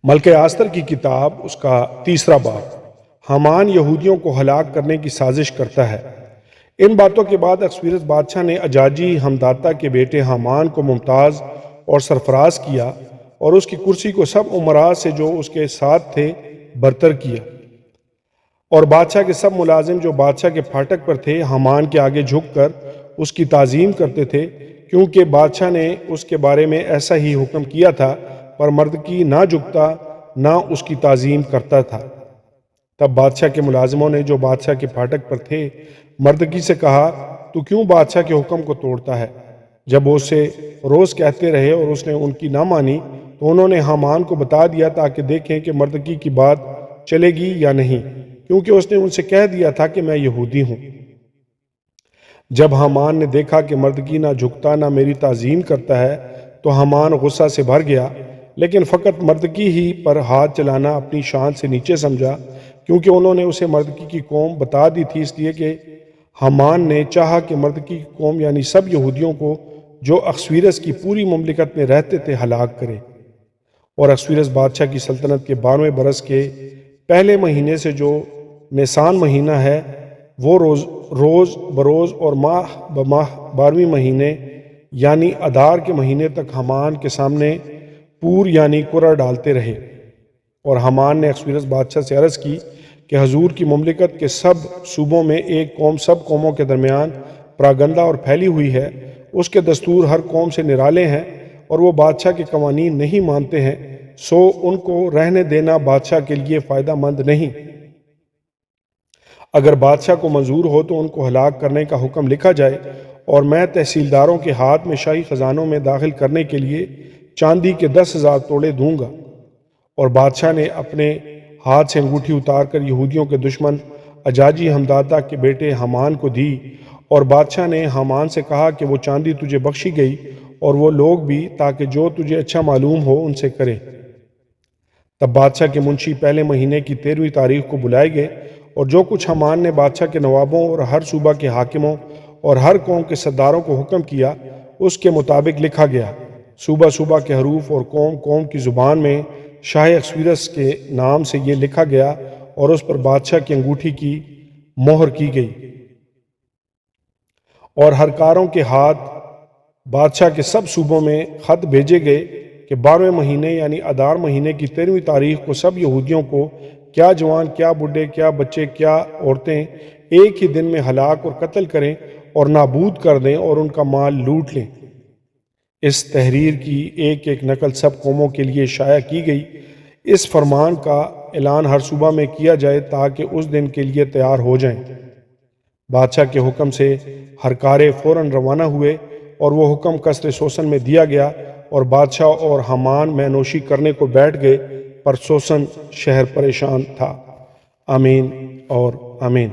ملکہ Esther کی کتاب اس کا 3 باب۔ حامان یہودیوں کو ہلاک کرنے کی سازش کرتا ہے۔ ان باتوں کے بعد اخشویرش بادشاہ نے اجاجی حمداتا کے بیٹے حامان کو ممتاز اور سرفراز کیا اور اس کی کرسی کو سب امراء سے جو اس کے ساتھ تھے برتر کیا، اور بادشاہ کے سب ملازم جو بادشاہ کے پھاٹک پر تھے حامان کے آگے جھک کر اس کی تعظیم کرتے تھے، کیونکہ بادشاہ نے اس کے بارے میں ایسا ہی حکم کیا تھا، پر مردکی نہ جھکتا نہ اس کی تعظیم کرتا تھا۔ تب بادشاہ کے ملازموں نے جو بادشاہ کے پھاٹک پر تھے مردکی سے کہا، تو کیوں بادشاہ کے حکم کو توڑتا ہے؟ جب وہ اسے روز کہتے رہے اور اس نے ان کی نہ مانی، تو انہوں نے حامان کو بتا دیا تاکہ دیکھیں کہ مردکی کی بات چلے گی یا نہیں، کیونکہ اس نے ان سے کہہ دیا تھا کہ میں یہودی ہوں۔ جب حامان نے دیکھا کہ مردکی نہ جھکتا نہ میری تعظیم کرتا ہے، تو حامان غصہ سے بھر گیا، لیکن فقط مردکی ہی پر ہاتھ چلانا اپنی شان سے نیچے سمجھا، کیونکہ انہوں نے اسے مردکی کی قوم بتا دی تھی، اس لیے کہ حامان نے چاہا کہ مردکی کی قوم یعنی سب یہودیوں کو جو اخشویرش کی پوری مملکت میں رہتے تھے ہلاک کرے۔ اور اخشویرش بادشاہ کی سلطنت کے 12ویں برس کے پہلے مہینے سے جو نیسان مہینہ ہے، وہ روز بروز اور ماہ بماہ 12ویں مہینے یعنی ادار کے مہینے تک حامان کے سامنے پور یعنی کرہ ڈالتے رہے۔ اور حامان نے اخشویرش بادشاہ سے عرض کی کہ حضور کی مملکت کے سب صوبوں میں ایک قوم سب قوموں کے درمیان پراگندہ اور پھیلی ہوئی ہے، اس کے دستور ہر قوم سے نرالے ہیں اور وہ بادشاہ کے قوانین نہیں مانتے ہیں، سو ان کو رہنے دینا بادشاہ کے لیے فائدہ مند نہیں۔ اگر بادشاہ کو منظور ہو تو ان کو ہلاک کرنے کا حکم لکھا جائے، اور میں تحصیلداروں کے ہاتھ میں شاہی خزانوں میں داخل کرنے کے لیے چاندی کے 10,000 توڑے دوں گا۔ اور بادشاہ نے اپنے ہاتھ سے انگوٹھی اتار کر یہودیوں کے دشمن اجاجی حمداتا کے بیٹے حامان کو دی، اور بادشاہ نے حامان سے کہا کہ وہ چاندی تجھے بخشی گئی، اور وہ لوگ بھی، تاکہ جو تجھے اچھا معلوم ہو ان سے کرے۔ تب بادشاہ کے منشی پہلے مہینے کی 13ویں تاریخ کو بلائے گئے، اور جو کچھ حامان نے بادشاہ کے نوابوں اور ہر صوبہ کے حاکموں اور ہر قوم کے سرداروں کو حکم کیا، اس کے مطابق لکھا گیا۔ صوبہ صوبہ کے حروف اور قوم قوم کی زبان میں شاہ اخشویرش کے نام سے یہ لکھا گیا، اور اس پر بادشاہ کی انگوٹھی کی مہر کی گئی۔ اور ہر کاروں کے ہاتھ بادشاہ کے سب صوبوں میں خط بھیجے گئے کہ 12ویں مہینے یعنی ادار مہینے کی 13ویں تاریخ کو سب یہودیوں کو، کیا جوان کیا بڈھے کیا بچے کیا عورتیں، ایک ہی دن میں ہلاک اور قتل کریں اور نابود کر دیں اور ان کا مال لوٹ لیں۔ اس تحریر کی ایک ایک نقل سب قوموں کے لیے شائع کی گئی۔ اس فرمان کا اعلان ہر صوبہ میں کیا جائے تاکہ اس دن کے لیے تیار ہو جائیں۔ بادشاہ کے حکم سے ہر کارے فوراً روانہ ہوئے، اور وہ حکم قصر سوسن میں دیا گیا، اور بادشاہ اور حامان مے نوشی کرنے کو بیٹھ گئے، پر سوسن شہر پریشان تھا۔ آمین اور آمین۔